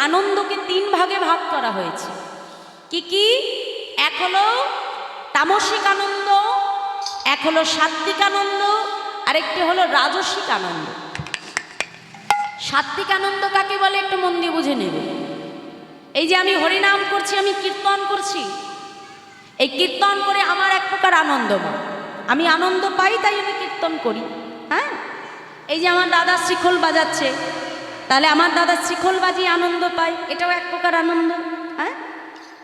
আনন্দকে তিন ভাগে ভাগ করা হয়েছে। কি কি? এক হলো তামসিক আনন্দ, এক হলো সাত্ত্বিক আনন্দ, আরেকটি হলো রাজসিক আনন্দ। সাত্ত্বিক আনন্দ কাকে বলে একটু মন দিয়ে বুঝে নেবে। এই যে আমি হরিনাম করছি, আমি কীর্তন করছি, এই কীর্তন করে আমার এক প্রকার আনন্দ, আমি আনন্দ পাই, তাই আমি কীর্তন করি। হ্যাঁ, এই যে আমার দাদা শিখল বাজাচ্ছে, তাহলে আমার দাদা শিখল বাজিয়ে আনন্দ পায়, এটাও এক প্রকার আনন্দ। হ্যাঁ,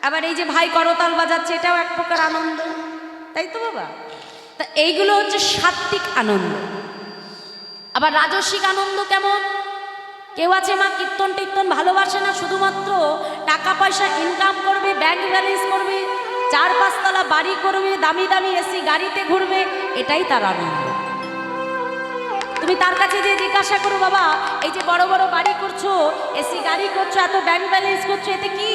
আবার এই যে ভাই করতাল বাজাচ্ছে, এটাও এক প্রকার আনন্দ, তাই তো বাবা? তা এইগুলো হচ্ছে সাত্ত্বিক আনন্দ। আবার রাজসিক আনন্দ কেমন? কেউ আছে মা কীর্তন টির্তন ভালোবাসে না, শুধুমাত্র টাকা পয়সা ইনকাম করবে, ব্যাংক ব্যালেন্স করবে, 4-5 তলা বাড়ি করবে, দামি দামি এসি গাড়িতে ঘুরবে, এটাই তার আনন্দ। তুমি তার কাছে যে জিজ্ঞাসা করো, বাবা এই যে বড় বড় বাড়ি করছো, এসি গাড়ি করছো, এত ব্যাংক ব্যালেন্স করছো, এতে কি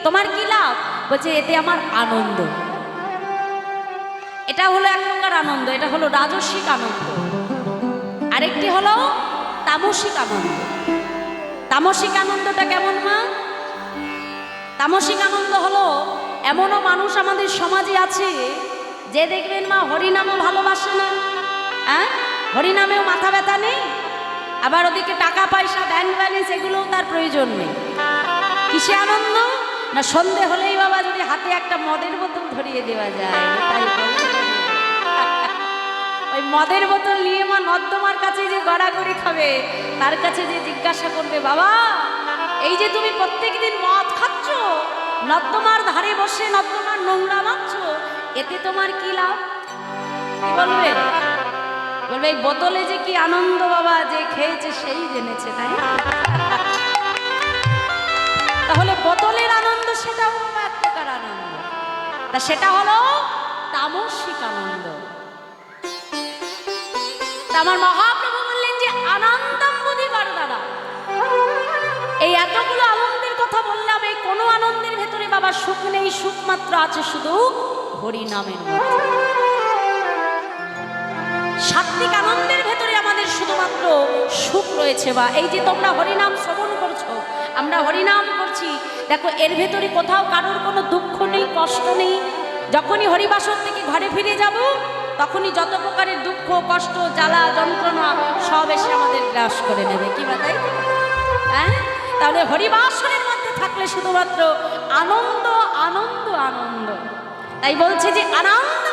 তোমার কি লাভ? বলছে এতে আমার আনন্দ। এটা হলো এক প্রকার আনন্দ, এটা হলো রাজসিক আনন্দ। আরেকটি হলো তামসিক আনন্দ। তামসিক আনন্দটা কেমন মা? তামসিক আনন্দ হলো এমনও মানুষ আমাদের সমাজে আছে যে দেখবেন মা হরিনামও ভালোবাসে না, হ্যাঁ, হরিনামেও মাথা ব্যথা নেই, আবার ওদিকে টাকা পয়সা ব্যাংক ব্যালেন্স এগুলোও তার প্রয়োজন নেই। কিসে আনন্দ? না সন্ধে হলেই বাবা যদি হাতে একটা মদের বোতল ধরিয়ে দেওয়া যায়, তাই ওই মদের বোতল নিয়ে মা নর্দমার কাছে যে গড়াগড়ি খাবে, তার কাছে যে জিজ্ঞাসা করবে, বাবা এই যে তুমি প্রত্যেকদিন মদ খাচ্ছ, নর্দমার ধারে বসে নর্দমার নোংরা মারছ, এতে তোমার কি লাভ? কি বলবে? বলবে এই বোতলে যে কি আনন্দ বাবা, যে খেয়েছে সেই জেনেছে, তাই না? তাহলে বোতলের আনন্দ সেটাও এক প্রকার আনন্দ, তা সেটা হলো তামসিক আনন্দ। আমার মহাপ্রভু বললেন যে আনন্দম বুদ্ধি বারদানা। এই এতগুলো আনন্দের কথা বললাম, এই কোনো আনন্দের ভেতরে বাবা সুখ নেই, সুখ মাত্র আছে শুধু হরিনামের মধ্যে। সাত্ত্বিক আনন্দের ভেতরে আমাদের শুধুমাত্র সুখ রয়েছে। বা এই যে তোমরা হরিনাম শ্রবণ করছো, আমরা হরিনাম করছি, দেখো এর ভেতরে কোথাও কারোর কোনো দুঃখ নেই, কষ্ট নেই। যখনই হরিবাসর থেকে ঘরে ফিরে যাব, তখনই যত প্রকারের দুঃখ কষ্ট জ্বালা যন্ত্রণা সব এসে আমাদের গ্রাস করে নেবে। কি বা তাই? হ্যাঁ, তাহলে হরিবাসরের মধ্যে থাকলে শুধুমাত্র আনন্দ আনন্দ আনন্দ। তাই বলছে যে আনন্দ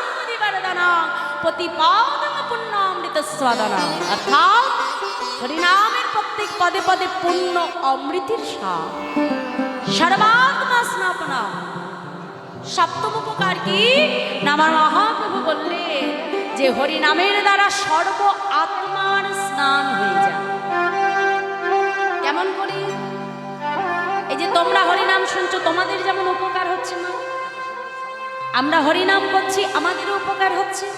প্রতিপাদন পুণ্য অমৃত স্বাদনা, অর্থাৎ হরিনামের প্রত্যেক পদে পদে পুণ্য অমৃতের স্বাদ। সর্বাত্মা স্নাপনা, সপ্তম উপকার কি? আমার মহাপ্রভু বললেন যে হরিনামের দ্বারা সর্ব আত্মার স্নান হয়ে যায়। কেমন করে? এই যে তোমরা হরিনাম শুনছো, তোমাদের যেমন উপকার হচ্ছে না, আমরা হরিনাম করছি, আমাদেরও উপকার হচ্ছে।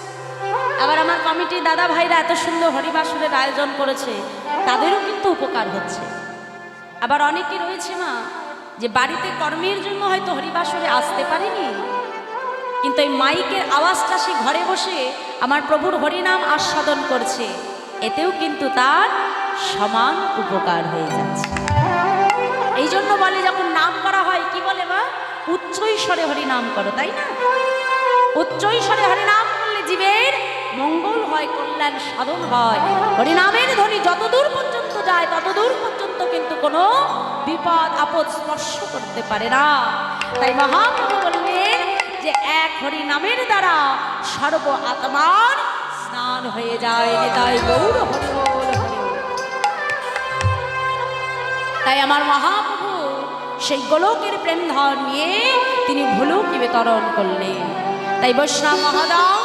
আবার আমার কমিটির দাদা ভাইরা এত সুন্দর হরিবাসরের আয়োজন করেছে, তাদেরও কিন্তু উপকার হচ্ছে। আবার অনেকে রয়েছে মা যে বাড়িতে কর্মের জন্য হয়তো হরিবাসরে আসতে পারেনি, কিন্তু এই মাইকের আওয়াজটা সে ঘরে বসে আমার প্রভুর হরিনাম আস্বাদন করছে, এতেও কিন্তু তার সমান উপকার হয়ে যাচ্ছে। এই জন্য বলে যখন নাম করা হয়, কি বলে মা? উচ্চৈস্বরে হরিনাম করো, তাই না? উচ্চৈস্বরে হরিনাম করলে জীবের মঙ্গল হয়, কল্যাণ সাধন হয়। হরিনামের ধ্বনি যতদূর পর্যন্ত যায়, ততদূর পর্যন্ত কিন্তু কোনো বিপদ আপদ স্পর্শ করতে পারে না। তাই মহাপ্রভু বললেন যে এক হরিনামের দ্বারা সর্ব আত্মার স্নান হয়ে যায়। তাই গৌর হরি বল হরি। তাই আমার মহাপ্রভু সেই গোলকের প্রেম ধর নিয়ে তিনি ভুলুকি বিতরণ করলেন। তাই বৈষ্ণব মহাদাম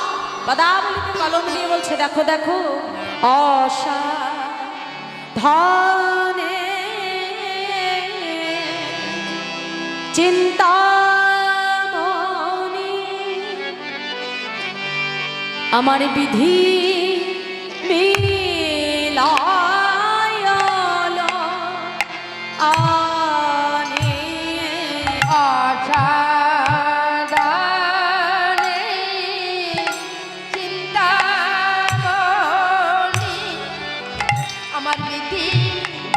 পদাবলিতে কলম দিয়ে বলছে, দেখো দেখো অসাধনে চিন্তামণি আমার বিধি মিলায়ল আনে অসাধনে চিন্তামণি আমার বিধি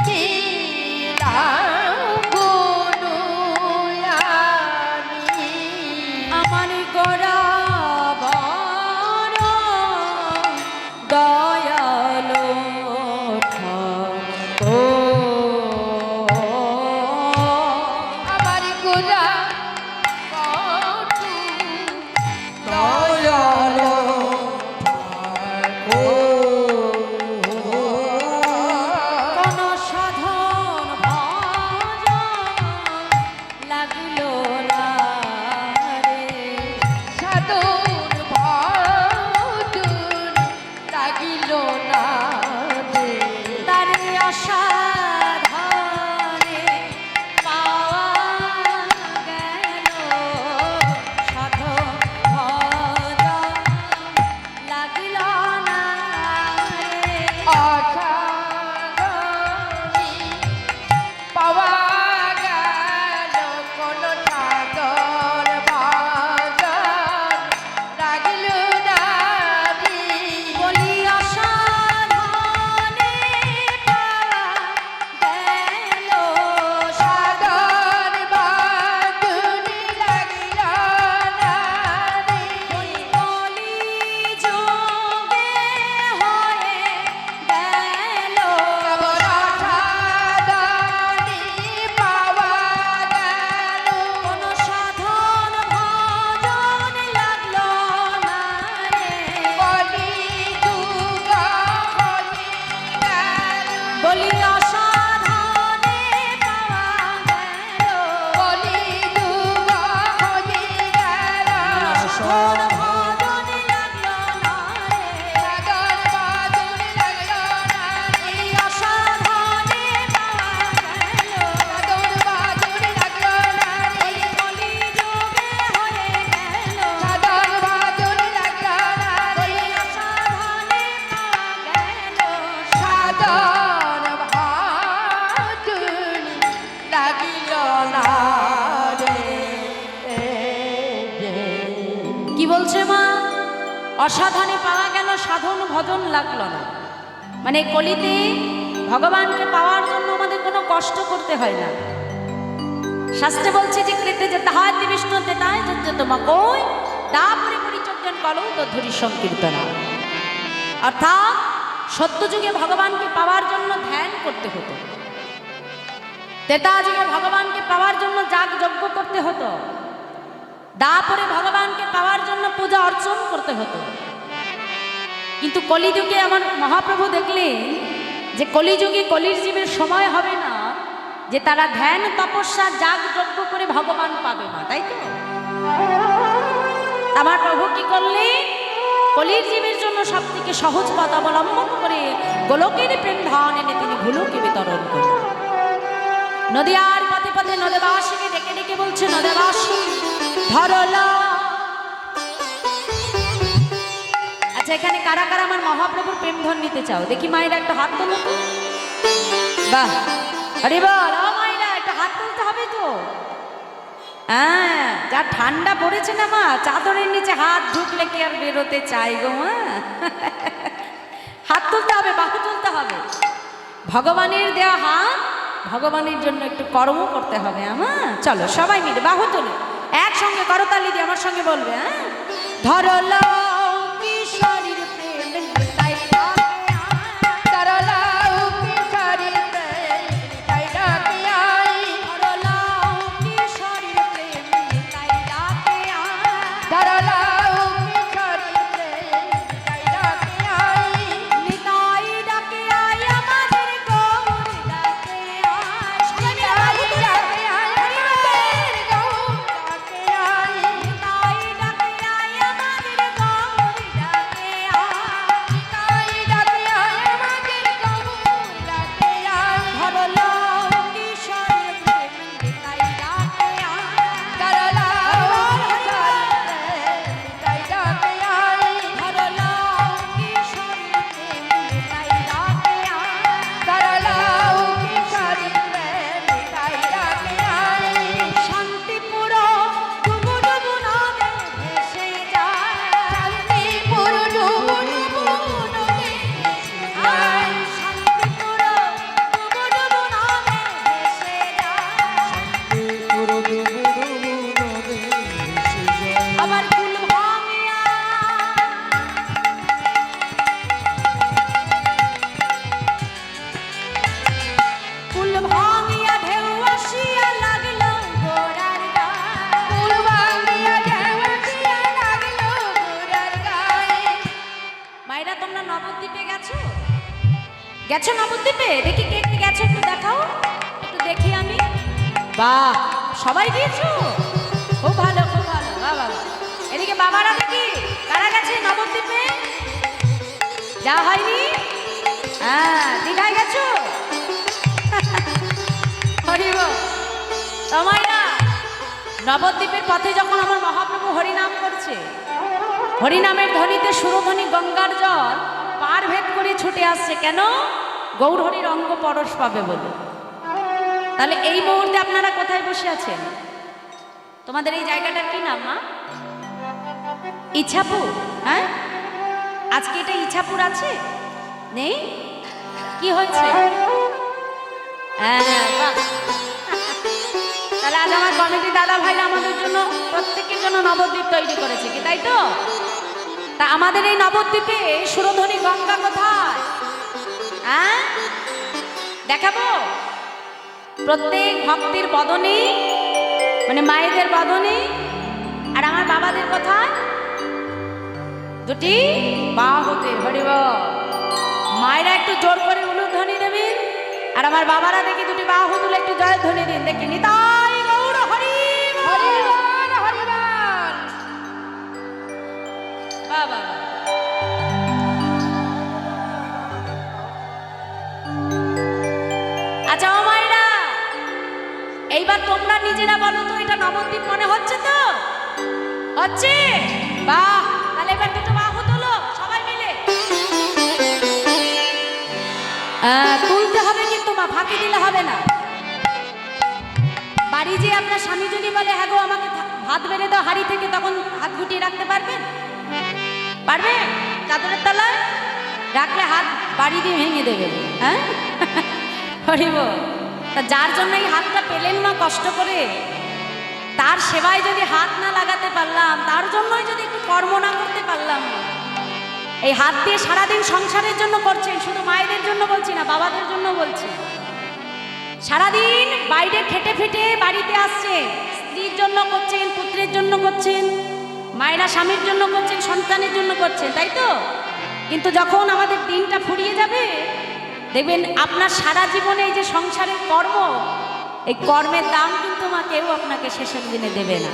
মিলায়ল না রে। কি বলছে মা? অসাধনে পাওয়া গেল, সাধন ভজন লাগলো না। মানে কলিতে ভগবানকে পাওয়ার জন্য আমাদের কোনো কষ্ট করতে হয় না। শাস্ত্রে বলছে যে কৃতে যে তাহাতি বিষ্ণু দেতায় যে তোমা কই তারপরে পরিচর্যন করো তো ধরি সংকীর্তনা। অর্থাৎ সত্যযুগে ভগবানকে পাওয়ার জন্য ধ্যান করতে হতো, ত্রেতা যুগে ভগবানকে পাওয়ার জন্য যাগ যজ্ঞ করতে হতো, তারপরে ভগবানকে পাওয়ার জন্য পূজা অর্চন করতে হতো। কিন্তু কলিযুগে আমার মহাপ্রভু দেখলেন যে কলিযুগে কলির জীবের সময় হবে না যে তারা ধ্যান তপস্যা যাগ যজ্ঞ করে ভগবান পাবে না, তাই তো? আমার প্রভু কি করলেন? কলির জীবের জন্য সব থেকে সহজ পথ অবলম্বন করে গোলকের প্রেম ধন এনে তিনি ভুলুকে বিতরণ করলেন। নদিয়ার পথে পথে নদেবাসীকে ডেকে ডেকে বলছে, নদেবাসী ধরলা। আচ্ছা, এখানে কারা কারা আমার মহাপ্রভুর প্রেম ধন নিতে চাও? দেখি মায়েরা একটা হাত তোলো তো। বাহ, আরে বল মায়েরা একটা হাত তুলতে হবে তো। হ্যাঁ, যা ঠান্ডা পড়েছে না মা, চাদরের নিচে হাত ঢুকলে কি আর বেরোতে চাই গো মা? হাত তুলতে হবে, বাহু তুলতে হবে। ভগবানের দেওয়া হাত, ভগবানের জন্য একটু কর্ম করতে হবে। আমার চলো সবাই মিলে বাহু তুলে একসঙ্গে করতালি দিয়ে আমার সঙ্গে বলবে, হ্যাঁ, ধরলা কিশোরীর প্রেম তাই ধরলা কিশোরীর প্রেম তাই ডাকে আই। ধরলা কিশোরীর প্রেম তাই ডাকে আই। ধরলা কিশোরীর প্রেম তাই ডাকে আই। নিতাই ডাকে আই আমাদের গৌর ডাকে আই। সবাই মিলে বাহু তুলে। ডাকে আই আমাদের গৌর ডাকে আই। নিতাই ডাকে আই আমাদের গৌর ডাকে আই। তাই ডাকে আই আমাদের গৌর ডাকে আই। ধরলা কিশোরীর প্রেম তাই ডাকে আই। ধরলা কিশোরীর প্রেম তাই ডাকে আই। ধরলা কিশোরীর প্রেম তাই ডাকে আই। ধরলা কিশোরীর প্রেম তাই ডাকে আই। শান্তিপুর ডুবু ডুবু নদে ভেসে যায়। শান্তিপুর ডুবু ডুবু নদে ভেসে যায়। শান্তিপুর ডুবু ডুবু নদে ভেসে যায়। আবার কুল ভাঙিয়া কুল ভাঙিয়া ঢেউ আসিয়া লাগল গোড়ার গায়। ফুল ভাঙিয়া ঢেউ আসিয়া লাগলো গোরার গায়ে। মায়েরা তোমরা নবদ্বীপে গেছো? গেছো নবদ্বীপে? দেখি কে কে গেছো একটু দেখাও, একটু দেখি আমি। বাহ, সবাই গিয়েছো, খুব ভালো খুব ভালো। বাহ বাবা, এদিকে বাবারা দেখি কারা গেছে নবদ্বীপে? যা হয়নি? হ্যাঁ, দীঘায় গেছো? হরিব তোমায় নবদ্বীপের পথে যখন আমার মহাপ্রভু হরিনাম করছে, হরিনামের ধ্বনিতে সুরধ্বনি গঙ্গার জল পার ভেদ করে ছুটে আসছে। কেন? গৌর হরির অঙ্গ পরশ পাবে বলে। তাহলে এই মুহূর্তে আপনারা কোথায় বসে আছেন? তোমাদের এই জায়গাটার কি নাম মা? ইছাপুর। হ্যাঁ, আজকে এটা ইছাপুর আছে? নেই? কি হয়েছে? হ্যাঁ, বাহ। তাহলে আজ আমার কমিটি দাদা ভাইরা আমাদের জন্য প্রত্যেকের জন্য নবদ্বীপ তৈরি করেছে, কি তাই তো? তা আমাদের এই নবদ্বীপে সুরধ্বনি গঙ্গা কোথায়? হ্যাঁ, দেখাবো। প্রত্যেক ভক্তের বদনে, মানে মায়েদের বদনে, আর আমার বাবাদের কোথায়? দুটি বাহুতে। হরিব, মায়েরা একটু জোর করে উলুধ্বনি দেবেন, আর আমার বাবারা দেখি দুটি বাহু তুলে একটু জয়ধ্বনি দিন। দেখি নিতাই গৌর হরি হরিবল হরিবল। বাবা। আচ্ছা ও মায়েরা, এইবার তোমরা নিজেরা বলো তো, এটা নবদ্বীপ মনে হচ্ছে তো? হচ্ছে? বাহ, তাহলে এবার দুটো বাহু তোলো সবাই মিলে। তুলতে হবে কিন্তু মা, ফাঁকি দিলে হবে না। বাড়ি যে আপনার স্বামী যদি বলে হ্যাঁ গো আমাকে ভাত বেড়ে দাও হাড়ি থেকে, তখন হাত গুটিয়ে রাখতে পারবেন? পারবে? চাদরের তলায় রাখলে হাত বাড়ি দিয়ে ভেঙে দেবে। হ্যাঁ হরিব। তা যার জন্য এই হাতটা পেলেন মা কষ্ট করে, তার সেবায় যদি হাত না লাগাতে পারলাম, তার জন্যই যদি একটু কর্ম না করতে পারলাম, এই হাত দিয়ে সারাদিন সংসারের জন্য করছেন, শুধু মায়েদের জন্য বলছি না, বাবাদের জন্য বলছি। সারাদিন বাইরে খেটে ফেটে বাড়িতে আসছে, স্ত্রীর জন্য করছেন, পুত্রের জন্য করছেন, মায়েরা স্বামীর জন্য করছেন, সন্তানের জন্য করছেন, তাই তো? কিন্তু যখন আমাদের দিনটা ফুরিয়ে যাবে, দেখবেন আপনার সারা জীবনে এই যে সংসারের কর্ম, এই কর্মের দাম কিন্তু মা কেউ আপনাকে শেষের দিনে দেবে না।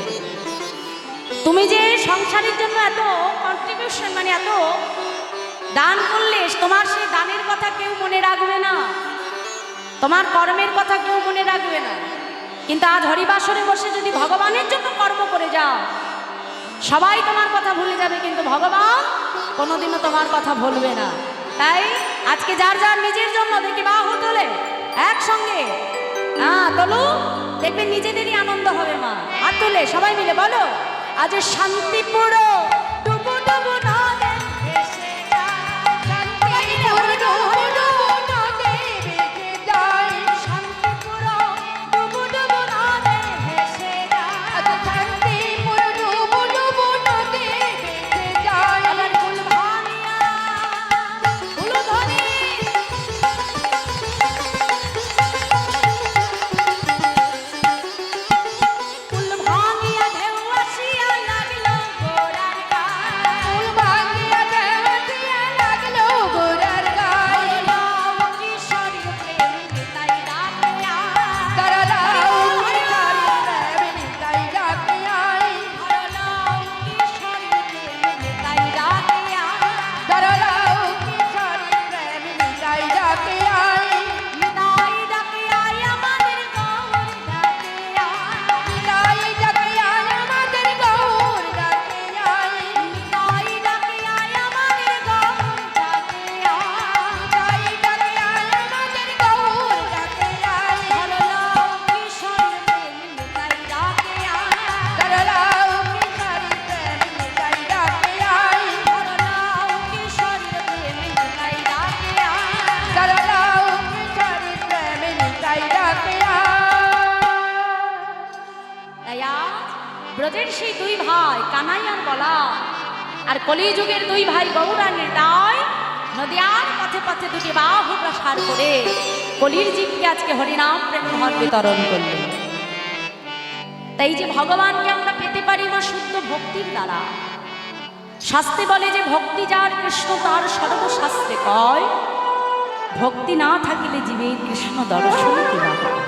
তুমি যে সংসারের জন্য এত কন্ট্রিবিউশন মানে এত দান করলে, তোমার সেই দানের কথা কেউ মনে রাখবে না, তোমার কর্মের কথা কেউ মনে রাখবে না। কিন্তু আজ হরিবাসরে বসে যদি ভগবানের জন্য কর্ম করে যাও, সবাই তোমার কথা ভুলে যাবে, কিন্তু ভগবান কোনোদিনও তোমার কথা ভুলবে না। তাই আজকে যার যার নিজের জন্য দেখি বাহু তোলে একসঙ্গে, তোলো, দেখবেন নিজেদেরই আনন্দ হবে মা। হাত তোলে সবাই মিলে বলো, আজ শান্তিপুর ডুবু ডুবু নদে ভেসে যায়, শান্তিপুর ডুবু ডুবু নদে ভেসে যায়, শান্তিপুর ডুবু ডুবু নদে ভেসে যায়, শান্তিপুর ডুবু ডুবু নদে ভেসে যায়। আবার ফুল ভাঙিয়া ফুল ধরে ফুল ভাঙিয়া ঢেউ আসিয়া লাগলো গোড়ার গায়ে, ফুল ভাঙিয়া ঢেউ আসিয়া লাগলো গোড়ার গায়ে। হরিলাম কিশোরী প্রেম নিতাই ডাকে আয়, তারালাও কিশোরী প্রেম নিতাই ডাকে আয়। হরিলাম কিশোরী প্রেম নিতাই ডাকে আয়, তারালাও কিশোরী প্রেম নিতাই ডাকে আয়। নিতাই ডাকে আয় আমাদের গৌর ডাকে আয়, নিতাই ডাকে আয় আমাদের গৌর ডাকে আয়। নিতাই ডাকে আয় আমাদের গৌর ডাকে আয়, নিতাই ডাকে আয় আমাদের গৌর ডাকে আয়। হরিলাম কিশোরী প্রেম নিতাই ডাকে আয়, তারালাও কিশোরী প্রেম নিতাই ডাকে আয়। হরিলাম কিশোরী প্রেম নিতাই ডাকে আয়। তারালাও কিশোরী প্রেম নিতাই ডাকে আয়। তাই আজ ব্রজের সেই দুই ভাই কানাই আর বলা, আর কলিযুগের দুই ভাই গৌরাঙ্গের দায় নদিয়ার পথে পথে দুটি বাহু প্রসার করে কলির জীবকে আজকে হরিনাম প্রেম ধন বিতরণ করলেন। তাই যে ভগবানকে আমরা পেতে পারি না শুদ্ধ ভক্তির দ্বারা। শাস্ত্রে বলে যে ভক্তি যার কৃষ্ণ তার সর্বশাস্ত্রে কয়, ভক্তি না থাকিলে জীবের কৃষ্ণ দর্শন কিবা হয়।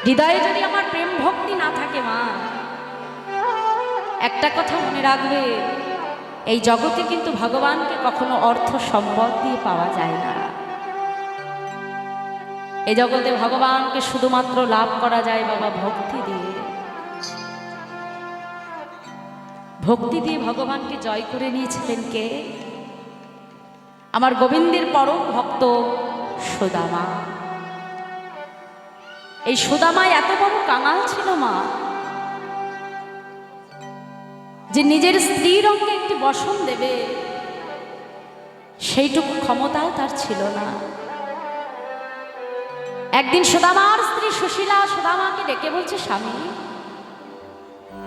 হৃদয়ে যদি আমার প্রেম ভক্তি না থাকে মা, একটা কথা মনে রাখবে, এই জগতে কিন্তু ভগবানকে কখনো অর্থ সম্পদ দিয়ে পাওয়া যায় না। এই জগতে ভগবানকে শুধুমাত্র লাভ করা যায় বাবা ভক্তি দিয়ে। ভক্তি দিয়ে ভগবানকে জয় করে নিয়েছিলেন কে? আমার গোবিন্দের পরম ভক্ত সুদামা। এই সুদামায় এত বড় কাঙাল ছিল মা, যে নিজের স্ত্রীর অঙ্গে একটি বসন দেবে সেইটুকু ক্ষমতাও তার ছিল না। একদিন সুদামার স্ত্রী সুশীলা সুদামাকে ডেকে বলছে, স্বামী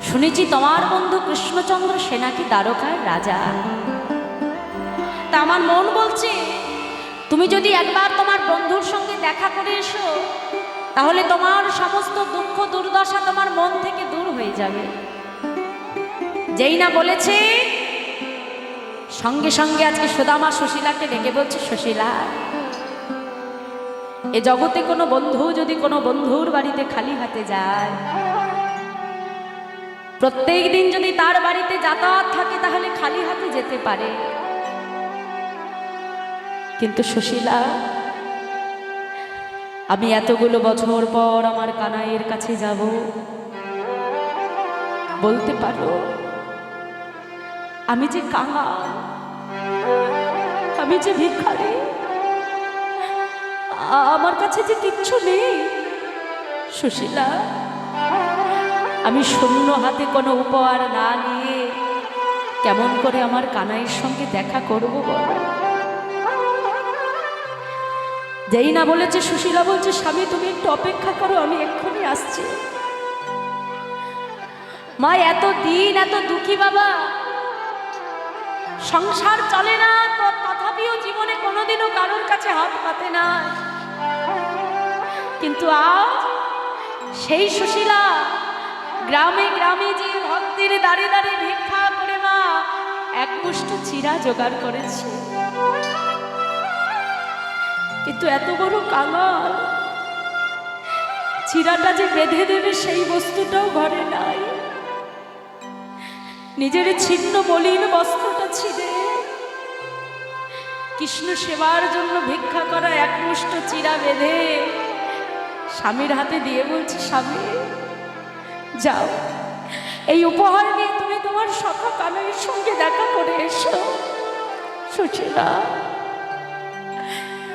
শুনেছি তোমার বন্ধু কৃষ্ণচন্দ্র সেনাকি দ্বারকার রাজা। তা আমার মন বলছে তুমি যদি একবার তোমার বন্ধুর সঙ্গে দেখা করে এসো, তাহলে তোমার সমস্ত দুঃখ দুর্দশা তোমার মন থেকে দূর হয়ে যাবে। যেই না বলেছে, সঙ্গে সঙ্গে আজকে সুদামা সুশীলাকে ডেকে বলছে, সুশীলা এ জগতে কোনো বন্ধু যদি কোনো বন্ধুর বাড়িতে খালি হাতে যায়, প্রত্যেক দিন যদি তার বাড়িতে যাতায়াত থাকে তাহলে খালি হাতে যেতে পারে, কিন্তু সুশীলা আমি এতগুলো বছর পর আমার কানাইয়ের কাছে যাব, বলতে পারো আমি যে কাঙাল, আমি যে ভিখারি, আমার কাছে যে কিচ্ছু নেই, সুশীলা, আমি শূন্য হাতে কোনো উপহার না নিয়ে কেমন করে আমার কানাইয়ের সঙ্গে দেখা করব বলো? যেই না বলেছে সুশীলা বলছে, স্বামী তুমি একটু অপেক্ষা করো, আমি এক্ষুনি আসছি। মা এত দিন এত দুঃখী বাবা, সংসার চলে না তো তথাপিও জীবনে কোনোদিনও কারোর কাছে হাত পাতে না, কিন্তু আজ সেই সুশীলা গ্রামে গ্রামে যে ভক্তের দাঁড়িয়ে দাঁড়িয়ে ভিক্ষা করে মা এক মুষ্ঠ চিরা জোগাড় করেছে। কিন্তু এত বড় কাঙাল, চিরাটা যে বেঁধে দেবে সেই বস্তুটাও ঘরে নাই। নিজের ছিন্ন মলিন বস্ত্রটা ছিঁড়ে কৃষ্ণ সেবার জন্য ভিক্ষা করা এক মুষ্ঠ চিরা বেঁধে স্বামীর হাতে দিয়ে বলছে, স্বামী যাও, এই উপহার নিয়ে তুমি তোমার সখা কানাইয়ের সঙ্গে দেখা করে এসো। সুশীলা,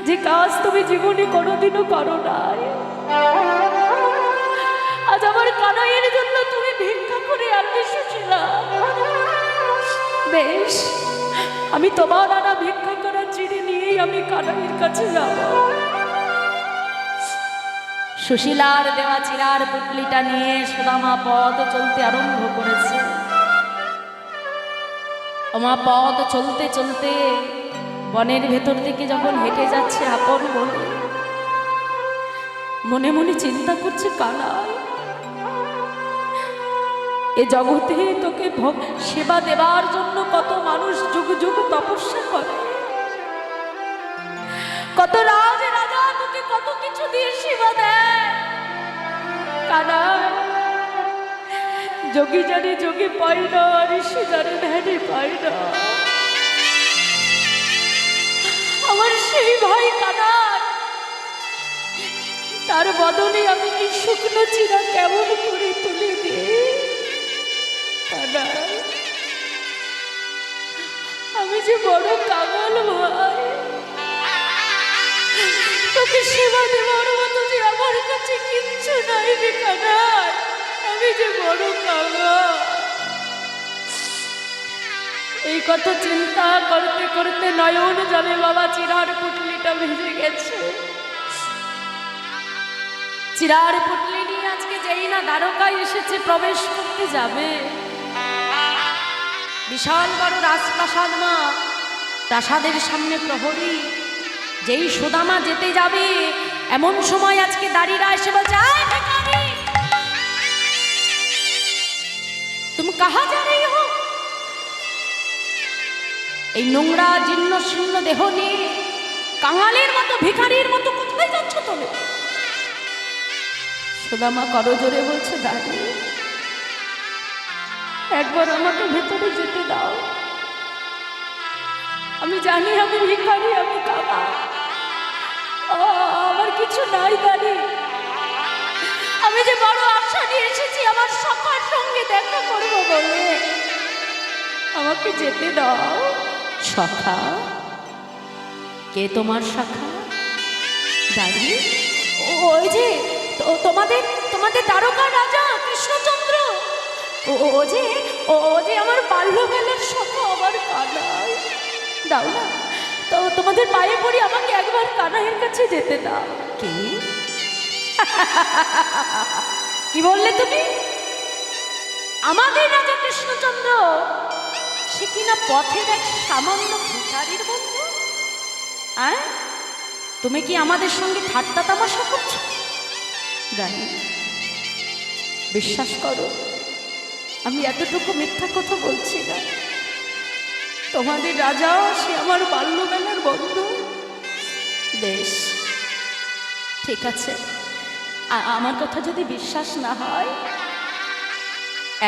যে কাজ তুমি জীবনে কোনোদিনও করো নাই, আজ আমার কানাইয়ের জন্য তুমি ভিক্ষা করে আনলে। সুশীলা, বেশ, আমি তোমার আনা ভিক্ষা করার চিঠি নিয়েই আমি কানাইয়ের কাছে যাব। সুশীলার দেওয়া চিরার পুটলিটা নিয়ে সুদামা পথ চলতে আরম্ভ করেছে। ওমা পথ চলতে চলতে বনের ভেতর থেকে যখন হেঁটে যাচ্ছে আপন বলে, মনে মনে চিন্তা করছে, কানাই, এ জগতে তোকে সেবা দেবার জন্য কত মানুষ যুগ যুগ তপস্যা করে, কত রাজ রাজা তোকে কত কিছু দিয়ে সেবা দেয়। কানাই, যোগী জানে যোগী পাই না, ঋষি জানে ধ্যানে পাই না। আমার সেই ভাই কানাই, তার বদলে আমি এই শুকনো চিরা কেমন করে তুলে দিই? কানাই, আমি যে বড় কাঙাল ভাই, তোকে সেবা দেওয়ার মতো যে আমার কাছে কিচ্ছু নাই রে কানাই, আমি যে বড় কাঙাল। এই কথা চিন্তা করতে করতে নয়ন জলে বাবা চিরার পুটলিটা ভেজে গেছে। চিরার পুটলি নিয়ে আজকে যেই না দ্বারকায় এসেছে, প্রবেশ করতে যাবে। বিশাল বড় রাজপ্রাসাদ মা, প্রাসাদের সামনে প্রহরী। যেই সুদামা যেতে যাবে এমন সময় আজকে দাঁড়িয়ে এসে বলছে, আয় ভিখারি, তুমি কাহা যা রही हो? এই নোংরা জীর্ণ শীর্ণ দেহ নিয়ে কাঙালের মতো ভিখারির মতো কোথায় যাচ্ছ তুমি? সুদামা করজোরে বলছে, দাঁড়ি, একবার আমাকে ভেতরে যেতে দাও। আমি জানি আমি ভিখারি, আমি কাঙাল, আমার কিছু নাই দাঁড়ি। আমি যে বড় আশা নিয়ে এসেছি আমার সখার সঙ্গে দেখা করবো বলে, আমাকে যেতে দাও। সখা? কে তোমার সখা? দাঁড়ি, ওই যে তোমাদের তোমাদের দ্বারকা রাজা কৃষ্ণচন্দ্র, ও যে আমার বাল্যবেলার সখা, আমার কানাই। দাও না, তো তোমাদের পায়ে পড়ি, আমাকে একবার কানাইয়ের কাছে যেতে দাও। কি কি বললে তুমি? আমাদের রাজা কৃষ্ণচন্দ্র সে কিনা পথের এক সামান্য ভিখারির বন্ধু? তুমি কি আমাদের সঙ্গে ঠাট্টা তামাশা করছো? জানি, বিশ্বাস করো, আমি এতটুকু মিথ্যা কথা বলছি না। তোমাদের রাজা সে আমার বাল্যবেলার বন্ধু। বেশ, ঠিক আছে, আমার কথা যদি বিশ্বাস না হয়,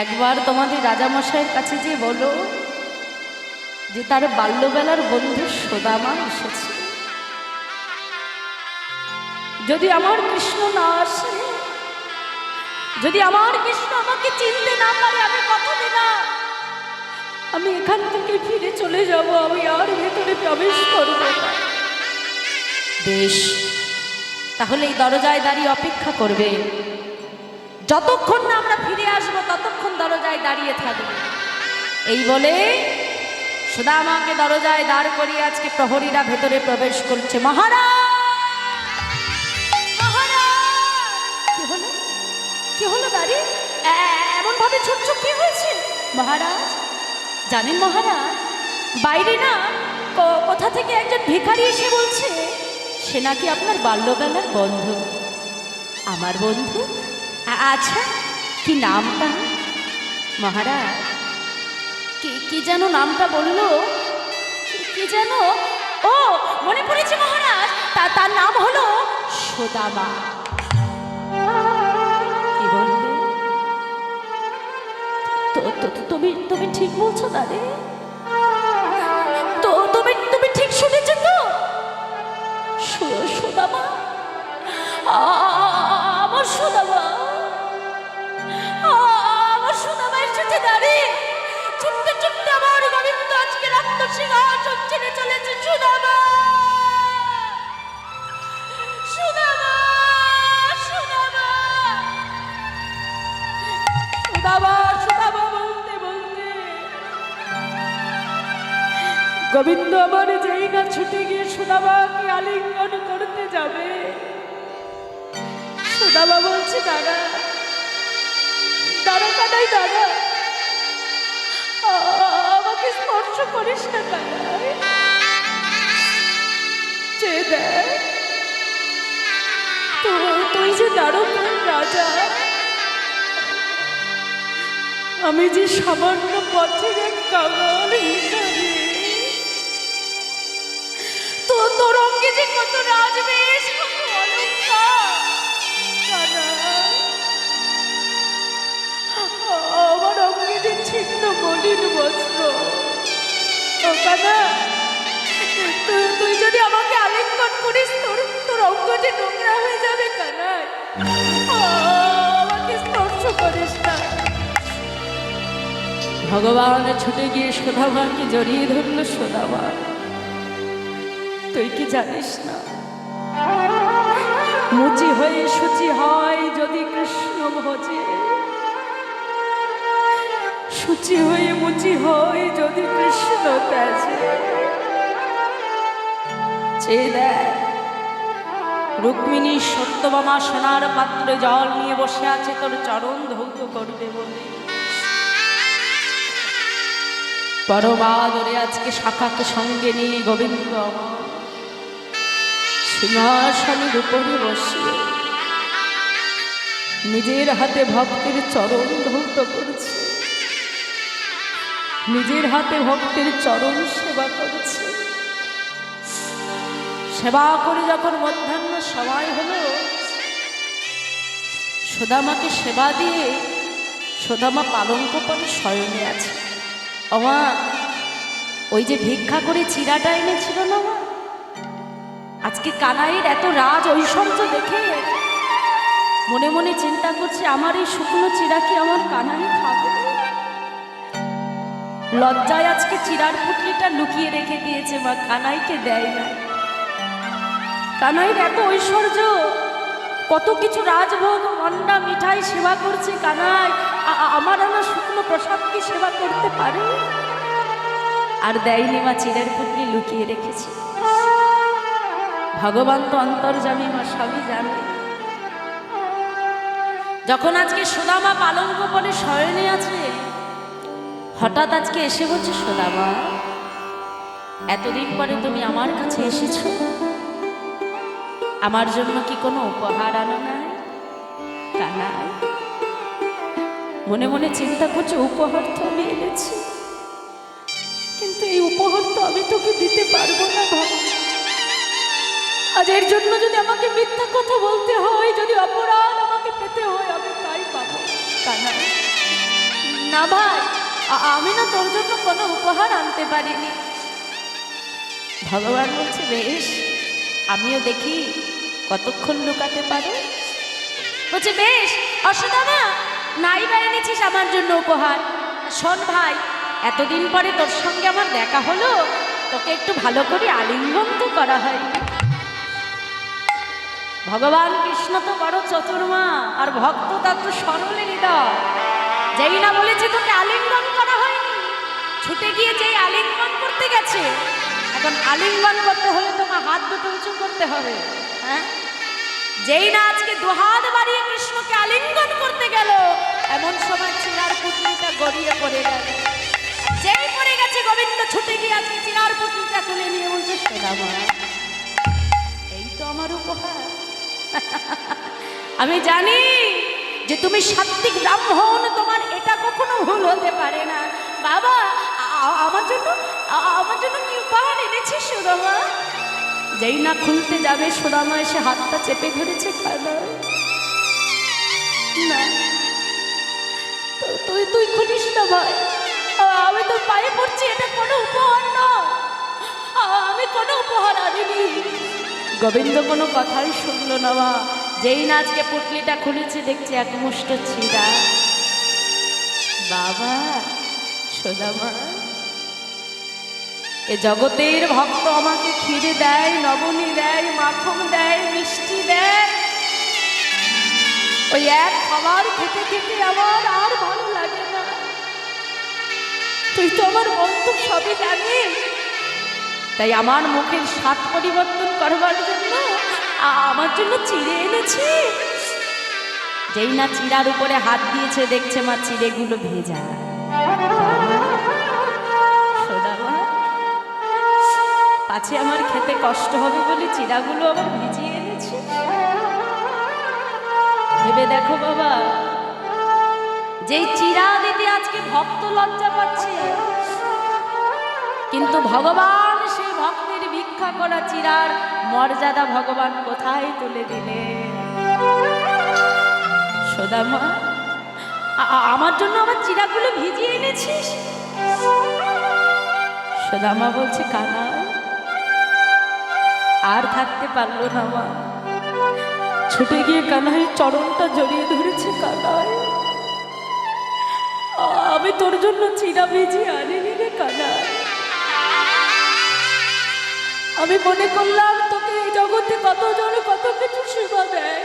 একবার তোমাদের রাজামশাইয়ের কাছে যে বলো যে তার বাল্যবেলার বন্ধু সুদামা এসেছে। যদি আমার কৃষ্ণ না আসে, যদি আমার কৃষ্ণ আমাকে চিনতে না পারে, আমি কথা দিলাম আমি এখান থেকে ফিরে চলে যাব, আমি আর ভেতরে প্রবেশ করব না। বেশ, তাহলে এই দরজায় দাঁড়িয়ে অপেক্ষা করবে। যতক্ষণ না আমরা ফিরে আসবো ততক্ষণ দরজায় দাঁড়িয়ে থাকবে। এই বলে সুদামাকে দরজায় দাঁড় করিয়ে আজকে প্রহরীরা ভেতরে প্রবেশ করছে। মহারাজ, কি হলো, কি হলো দাঁড়ি, এমন ভাবে ছুটছ, কি হয়েছে? মহারাজ জানেন মহারাজ, বাইরে না কোথা থেকে একজন ভিখারি এসে বলছে সে নাকি আপনার বাল্যবেলার বন্ধু। আমার বন্ধু? আচ্ছা, কি নামটা? মহারাজ কি যেন নামটা বললো, কি যেন, ও মনে পড়েছে মহারাজ, তার নাম হলো সুদামা। কি বললে? তুমি ঠিক বলছো দাদে? তুমি ঠিক শুনেছ তো? সুদামা, আমার সুদামা, আমার সুদামা এসেছে দাঁড়ি। ছুটতে ছুটতে আমার গোবিন্দ আজকে রক্ত সিংহাসন ছেড়ে চলেছে। সুদামা, সুদামা, সুদামা, সুদামা, সুদামা বলতে বলতে গোবিন্দ আমার যেই না ছুটে গিয়ে সুদামাকে আলিঙ্গন করতে যাবে, সুদামা বলছে দাদা, দাদা কানাই, দাদা আমাকে স্পর্শ করিস না কানাই, চেয়ে দেখ, তুই যে দ্বারকার রাজা, আমি যে সামান্য পথের এক কাঙাল হিসাবে, তোর অঙ্গে যে কত রাজবেশ, কত অলংকার, আমার অঙ্গে যে ছিন্ন মলিন বস্ত্র, তুই যদি আমাকে আলিঙ্গন করিস তোর অঙ্গ যে নোংরা হয়ে যাবে কানাই, আমাকে স্পর্শ করিস না। ভগবান ছুটে গিয়ে সুদামাকে জড়িয়ে ধরল। সুদামা, তুই কি জানিস না, মুচি হয়ে শুচি হয় যদি কৃষ্ণ ভজে, শুচি হয়ে মুচি হয় যদি কৃষ্ণ ত্যাজে। চেয়ে দেখ, রুক্মিণী সত্যভামা সোনার পাত্রে জল নিয়ে বসে আছে তোর চরণ ধৌত করবে বলে। পরমাদরে আজকে শাখাকে সঙ্গে নিয়ে গোবিন্দ সিংহাসনের উপরে বসিয়ে নিজের হাতে ভক্তের চরণ ধৌত করছে, নিজের হাতে ভক্তের চরণ সেবা করছে। সেবা করে যখন মধ্যাহ্ন সময় হলো, সুদামাকে সেবা দিয়ে সুদামা পালঙ্ক পরে শয়নে আছে। অমা, ওই যে ভিক্ষা করে চিরাটা এনেছিল না মা, আজকে কানাইয়ের এত রাজ ঐশ্বর্য দেখে মনে মনে চিন্তা করছে আমার এই শুকনো চিরা কি আমার কানাই খাবে। লজ্জায় আজকে চিরার পুটলিটা লুকিয়ে রেখে দিয়েছে মা, কানাইকে দেয় না। কানাইয়ের এত ঐশ্বর্য, কত কিছু রাজভোগ মন্ডা মিঠাই সেবা করছে কানাই, আমার শুকনো প্রসাদ কি সেবা করতে পারে? আর দেয়নি মা, চিরার পুটলি লুকিয়ে রেখেছে। ভগবান তো অন্তর্যামী মা, সবই জানে। যখন আজকে সুদামা পালঙ্ক পরে শয়নে আছে, হঠাৎ আজকে এসে বলছে সুদামা, এতদিন পরে তুমি আমার কাছে এসেছো, আমার জন্য কি কোনো উপহার আনো নাই? কানাই মনে মনে চিন্তা করছে, উপহার তো আমি এনেছি, কিন্তু এই উপহার তো আমি তোকে দিতে পারবো না ভাই। আজ এর জন্য যদি আমাকে মিথ্যা কথা বলতে হয়, যদি অপরাধ আমাকে পেতে হয়, আমি তাই পাবো। কানাই, না ভাই, আমি না তোর জন্য কোনো উপহার আনতে পারিনি। ভগবান বলছে, বেশ, আমিও দেখি কতক্ষণ লুকাতে পারো। বলছে, বেশ, অসুদামা, নাই বা এনেছিস আমার জন্য উপহার। শোন ভাই, এতদিন পরে তোর সঙ্গে আমার দেখা হলো, তোকে একটু ভালো করে আলিঙ্গন তো করা হয়। ভগবান কৃষ্ণ তো বড় চতুর্মা, আর ভক্ত তার তো সরল হৃদয়। যেই না বলেছে তোকে আলিঙ্গন করা হয়নি, ছুটে গিয়ে যেই আলিঙ্গন করতে গেছে, এখন আলিঙ্গন করতে হলে তোমার হাত দুটো উঁচু করতে হবে। হ্যাঁ, যেই না আজকে দুহাত বাড়িয়ে কৃষ্ণকে আলিঙ্গন করতে গেল, এমন সময় চিরার পুটলিটা গড়িয়ে পড়ে গেল। যেই পড়ে গেছে, গোবিন্দ ছুটে গিয়ে আজকে চিরার পুটলিটা তুলে নিয়ে বলছে, সোনামা এই তো আমার উপহার। আমি জানি যে তুমি সাত্বিক ব্রাহ্মণ, তোমার এটা কখনো ভুল হতে পারে না। বাবা আমার জন্য কি উপহার এনেছিস সুদামা? যেই না খুলতে যাবে, সুদামা এসে হাতটা চেপে ধরেছে। না, তুই খুলিস না ভাই, আমি তো পায়ে পড়ছি, এটা কোনো উপহার নয়, আমি কোনো উপহার আনিনি। গোবিন্দ কোনো কথাই শুনলো না। মা যেই না আজকে পুটলিটা খুলেছে, দেখছে এক মুষ্ট ছিঁড়া। বাবা সোদামা, এ জগতের ভক্ত আমাকে ক্ষীরে দেয়, নবনী দেয়, মাখন দেয়, মিষ্টি দেয়, ওই এক খাবার খেতে খেতে আমার আর ভালো লাগে না। তুই তো আমার বন্ধু, সবই জানিস, তাই আমার মুখের স্বাদ পরিবর্তন করবার জন্য আমার জন্য চিড়ে এনেছি। যেই না চিড়ার উপরে হাত দিয়েছে, দেখছে মা চিড়েগুলো ভেজা। সোদামা, পাছে আমার খেতে কষ্ট হবে বলে চিড়াগুলো আবার ভিজিয়ে এনেছি। ভেবে দেখো বাবা, যেই চিড়া দিতে আজকে ভক্ত লজ্জা পাচ্ছে, কিন্তু ভগবান সেই ভক্তের ভিক্ষা করা চিড়ার মর্যাদা ভগবান কোথায় তুলে দিলেন। সোদামা, আমার জন্য আমার চিড়াগুলো ভিজিয়ে এনেছিস? সোদামা বলছে, কানা আর থাকতে পারলো না। মা ছুটে গিয়ে কানাই চরণটা জড়িয়ে ধরেছে। কানাই, আমি তোর জন্য চিড়া ভিজিয়ে আনিনি রে কানাই। আমি মনে করলাম তোকে এই জগতে কতজন কত কিছু সেবা দেয়,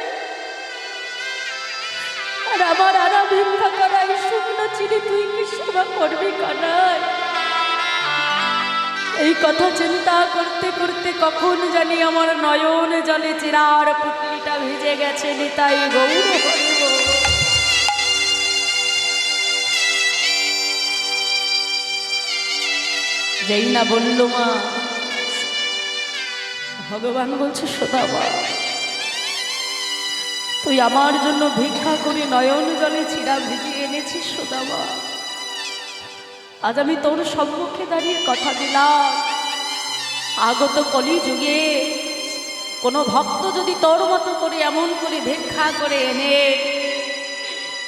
আর আমার আরা ভিক্ষা করা এই শুকনো চিড়ে তুই কি সেবা করবি কানাই? এই কথা চিন্তা করতে করতে কখন জানি আমার নয়ন জলে চিরার পুটলিটা ভিজে গেছে। নিতাই গৌর হরিব। যেই না বলল মা, ভগবান বলছে, সোদামা তুই আমার জন্য ভিক্ষা করে নয়ন জলে চিরা ভিজিয়ে এনেছিস। সোদামা, আজ আমি তোর সম্মুখে দাঁড়িয়ে কথা দিলাম, আগত কলি যুগে কোনো ভক্ত যদি তোর মতো করে এমন করে ভিক্ষা করে এনে,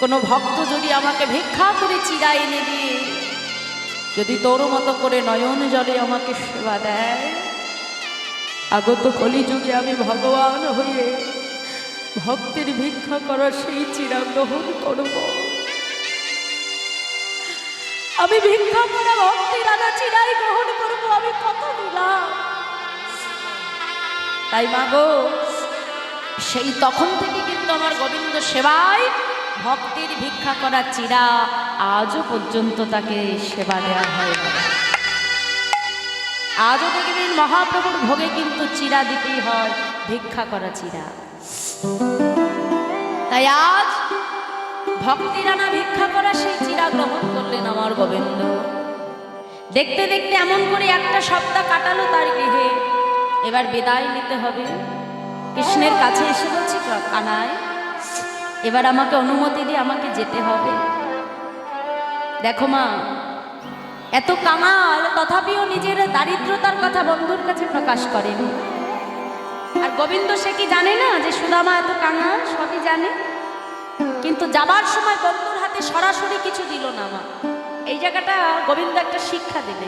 কোনো ভক্ত যদি আমাকে ভিক্ষা করে চিরা এনে দিয়ে যদি তোর মতো করে নয়ন জলে আমাকে সেবা দেয়, আগত কলিযুগে আমি ভগবান হয়ে ভক্তের ভিক্ষা করা সেই চিরা গ্রহণ করব। আমি ভিক্ষা করা ভক্তের আনা চিরাই গ্রহণ করব। আমি কথা দিলাম। তাই মাগো, সেই তখন থেকে কিন্তু আমার গোবিন্দ সেবায় ভক্তের ভিক্ষা করা চিরা আজও পর্যন্ত তাকে সেবা দেওয়া হয়। আজও দেখবেন মহাপ্রভুর ভোগে কিন্তু চিরা দিতেই হয়, ভিক্ষা করা চিরা। তাই আজ ভক্তির আনা ভিক্ষা করা সেই চিরা গ্রহণ করলেন আমার গোবিন্দ। দেখতে দেখতে এমন করে একটা সপ্তাহ কাটালো তার গৃহে। এবার বিদায় নিতে হবে। কৃষ্ণের কাছে এসে বলছি, কানাই এবার আমাকে অনুমতি দিয়ে আমাকে যেতে হবে। দেখো মা, এত কামাল, তথাপিও নিজের দারিদ্রতার কথা বন্ধুর কাছে প্রকাশ করেনি। আর গোবিন্দ সে কি জানে না যে সুদামা এত কাঙাল? সবই জানে, কিন্তু যাবার সময় বন্ধুর হাতে সরাসরি কিছু দিল না। মা এই জায়গাটা গোবিন্দ একটা শিক্ষা দিলে।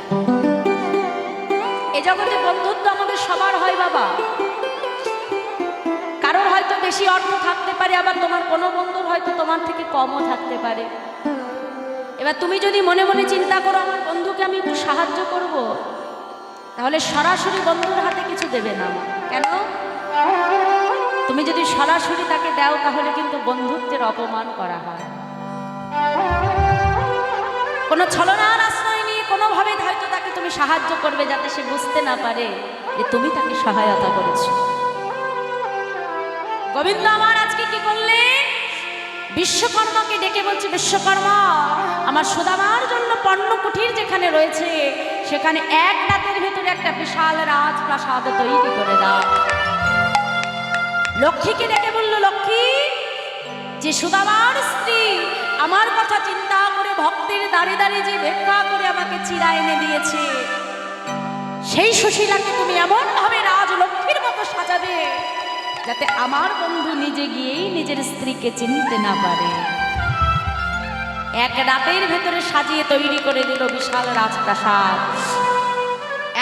এ জগতে বন্ধুত্ব আমাদের সবার হয় বাবা। কারোর হয়তো বেশি অর্থ থাকতে পারে, আবার তোমার কোনো বন্ধুর হয়তো তোমার থেকে কমও থাকতে পারে। এবার তুমি যদি মনে মনে চিন্তা করো আমার বন্ধুকে আমি একটু সাহায্য করব, তাহলে সরাসরি বন্ধুর হাতে কিছু দেবে না। কেন? তুমি যদি সরাসরি তাকে দাও তাহলে কিন্তু বন্ধুত্বের অপমান করা হয়। কোনো ছলনার আশ্রয় নিয়ে কোনোভাবে হয়তো তাকে তুমি সাহায্য করবে, যাতে সে বুঝতে না পারে যে তুমি তাকে সহায়তা করেছো। গোবিন্দ আমার আজকে কি করলে? বিশ্বকর্মাকে ডেকে বলছে, বিশ্বকর্মা, আমার সুদামার জন্য পণ্য কুঠির যেখানে রয়েছে সেখানে এক রাতের ভেতরে একটা বিশাল রাজপ্রাসাদ তৈরি করে দাও। লক্ষ্মীকে ডেকে বলল, লক্ষ্মী, যে সুদামার স্ত্রী আমার কথা চিন্তা করে ভক্তের দাঁড়ে দাঁড়িয়ে যে ভিক্ষা করে আমাকে চিরা এনে দিয়েছে, সেই সুশীলাকে তুমি এমন ভাবে রাজলক্ষ্মীর মতো সাজাবে যাতে আমার বন্ধু নিজে গিয়েই নিজের স্ত্রীকে চিনতে না পারে। এক রাতের ভেতরে সাজিয়ে তৈরি করে দিল বিশাল রাজপ্রাসাদ।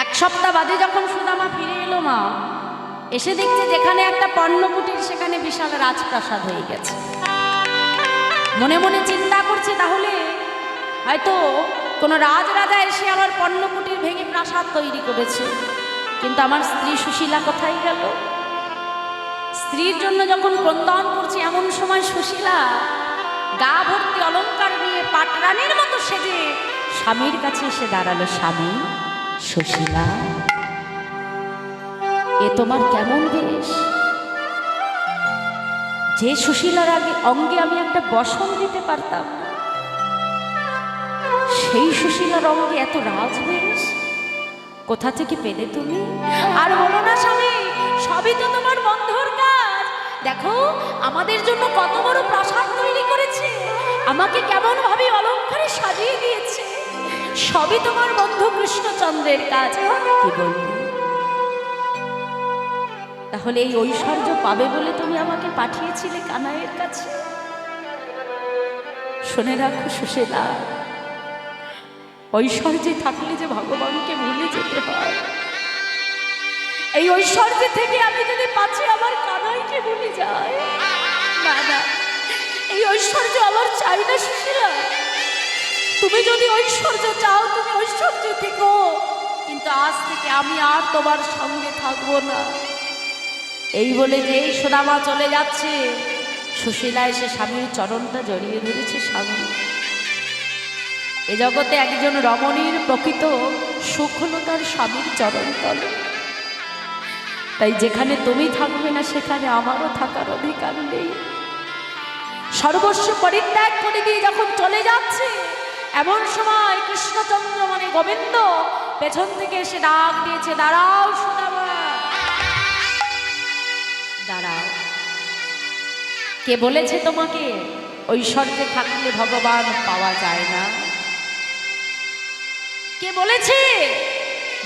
এক সপ্তাহ বাদে যখন সুদামা ফিরে এলো মা, এসে দেখছে যেখানে একটা পণ্যকুটির সেখানে বিশাল রাজপ্রাসাদ হয়ে গেছে। মনে মনে চিন্তা করছে, তাহলে হয়তো কোনো রাজরাজা এসে আমার পণ্যকুটির ভেঙে প্রাসাদ তৈরি করেছে, কিন্তু আমার স্ত্রী সুশীলা কোথায় গেল? স্ত্রীর জন্য যখন ক্রন্দন করছে এমন সময় সুশীলা গা ভর্তি অলংকার নিয়ে পাটরানীর মতো সেজে স্বামীর কাছে এসে দাঁড়ালো। স্বামী, সুশীলা, এ তোমার কেমন বেশ? যে সুশীলার আগে অঙ্গে আমি একটা বসন দিতে পারতাম না, সেই সুশীলার অঙ্গে এত রাজবেশ কোথা থেকে পেলে তুমি? আর বলো না স্বামী, সবই তো তোমার বন্ধুর কাজ। দেখো আমাদের জন্য কত বড় প্রাসাদ তৈরি করেছে, আমাকে কেমন ভাবে অলংকারে সাজিয়ে দিয়েছে, সবই তোমার বন্ধু কৃষ্ণচন্দ্রের কাজ। কি বলবো? তাহলে এই ঐশ্বর্য পাবে বলে তুমি আমাকে পাঠিয়েছিলে কানাইয়ের কাছে? শুনে রাখো সুশীলা, ঐশ্বর্যে থাকলে যে ভগবানকে ভুলে যেতে হয়, এই ঐশ্বর্য থেকে আমি যদি পাচ্ছি আমার কানাইকে ভুলে যাই, না না, এই ঐশ্বর্য আমার চাই না সুশীলা। তুমি যদি ঐশ্বর্য চাও তুমি ঐশ্বর্য থেকো, কিন্তু আজ থেকে আমি আর তোমার সঙ্গে থাকবো না। এই বলে যে এই সুদামা চলে যাচ্ছে, সুশীলা এসে স্বামীর চরণটা জড়িয়ে ধরেছে। স্বামী, এ জগতে একজন রমণীর প্রকৃত সুখ হলো তার স্বামীর চরণ তলে। তাই যেখানে তুমি থাকবে না সেখানে আমারও থাকার অধিকার নেই। সর্বস্ব পরিত্যাগ করে দিয়ে যখন চলে যাচ্ছে, এমন সময় কৃষ্ণচন্দ্র মানে গোবিন্দ পেছন থেকে এসে ডাক দিয়েছে, দাঁড়াও সুদামা, দাঁড়াও। কে বলেছে তোমাকে ঐশ্বর্যে থাকলে ভগবান পাওয়া যায় না? কে বলেছে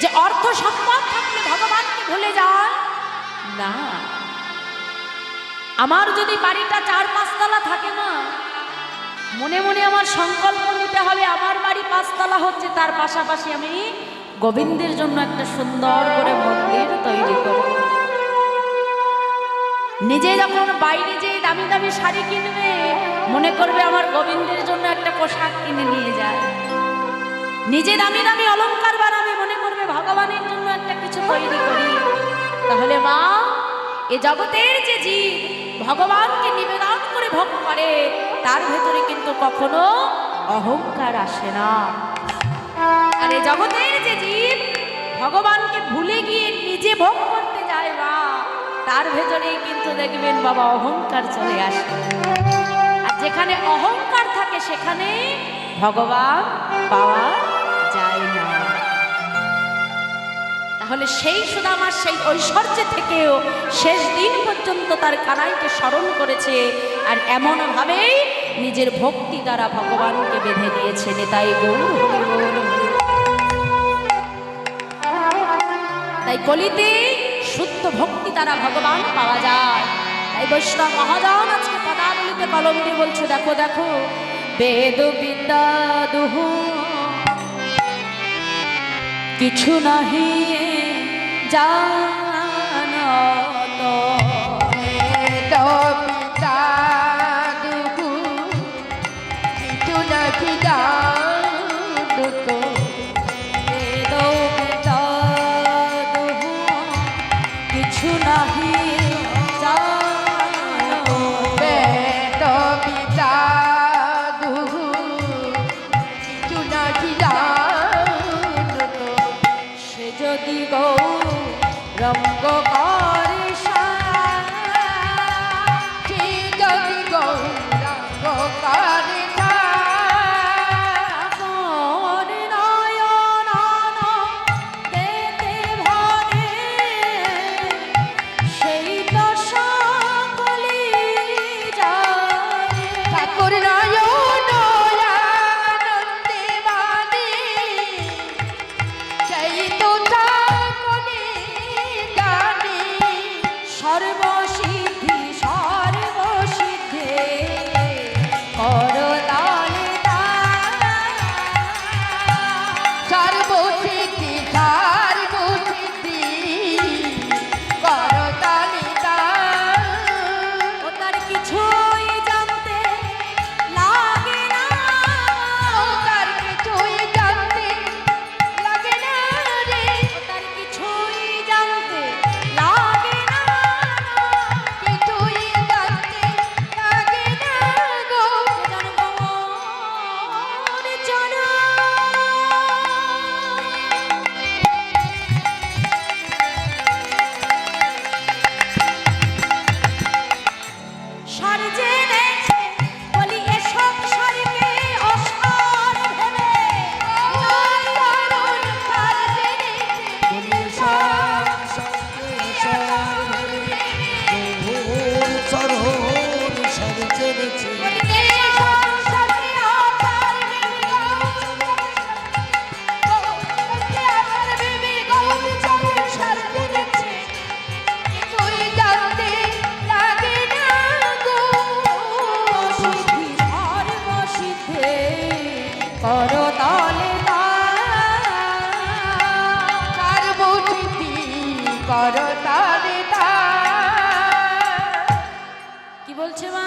যে অর্থ সম্পদ থাকলে ভগবানকে ভুলে যায় না? আমার যদি বাড়িটা 4-5 তলা থাকে না, মনে মনে আমার সংকল্প নিতে হবে আমার বাড়ি 5 তলা হচ্ছে, তার পাশাপাশি আমি গোবিন্দের জন্য একটা সুন্দর করে মন্দির তৈরি করব। নিজে যখন বাইরে যে দামি দামি শাড়ি কিনবে, মনে করবে আমার গোবিন্দের জন্য একটা পোশাক কিনে নিয়ে যায়। নিজে দামি দামি অলংকার বানাবে, মনে করবে ভগবানের জন্য একটা কিছু তৈরি করি। তাহলে মা, এ জগতের যে জীব ভগবানকে নিবেদন করে ভোগ করে, তার ভেতরে কিন্তু কখনো অহংকার আসে না। আর এ জগতের যে জীব ভগবানকে ভুলে গিয়ে নিজে ভোগ করতে যায় মা, তার ভেতরেই কিন্তু দেখবেন বাবা অহংকার চলে আসে। আর যেখানে অহংকার থাকে সেখানে ভগবান পাওয়া যায় না। তাহলে সেই সুদামার সেই ঐশ্বর্য থেকেও শেষ দিন পর্যন্ত তার কানাইকে স্মরণ করেছে, আর এমন ভাবেই নিজের ভক্তি দ্বারা ভগবানকে বেঁধে নিয়েছে। নিতাই গৌর হরি গৌর। তাই কলিতে শুদ্ধ ভক্তি দ্বারা ভগবান পাওয়া যায়। তাই বৈষ্ণব মহাজন আজকে পদাবলিতে কলম দিয়ে বলছে, দেখো দেখো, বেদ বিদ্যা দুহ কিছু নাহি জানত, বেদ বিদ্যা দুহ কিছু নাহি জানত, বেদ বিদ্যা দুহ কিছু নাহি জানত। রঙ্গ করে যদি গৌরাঙ্গ করে ঠাকুর নয়ন আনন্দে বাণী সেই তো সকলে জানে সর্বসিদ্ধি সর্বসিদ্ধে করতালে সর্বসিদ্ধি সর্বসিদ্ধি করতালি ও তার কিছুই জানতে লাগে না তার কিছুই জানতে লাগে না রে ও তার কিছুই জানতে লাগে না কিছুই জানতে লাগে না গো সার জেনেছে বলি এসব সারকে অসার ভেবে তরুণ তার জেনেছে করতলে কি বলছে মা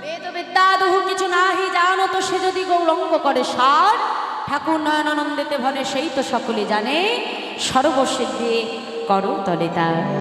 বেদ বিদ্যাদহু কিছু নাহি জানো তো সে যদি গৌরঙ্গ করে সার ঠাকুর নয়নানন্দেতে ভনে সেই তো সকলে জানে সর্বসিদ্ধি করো তলে তার।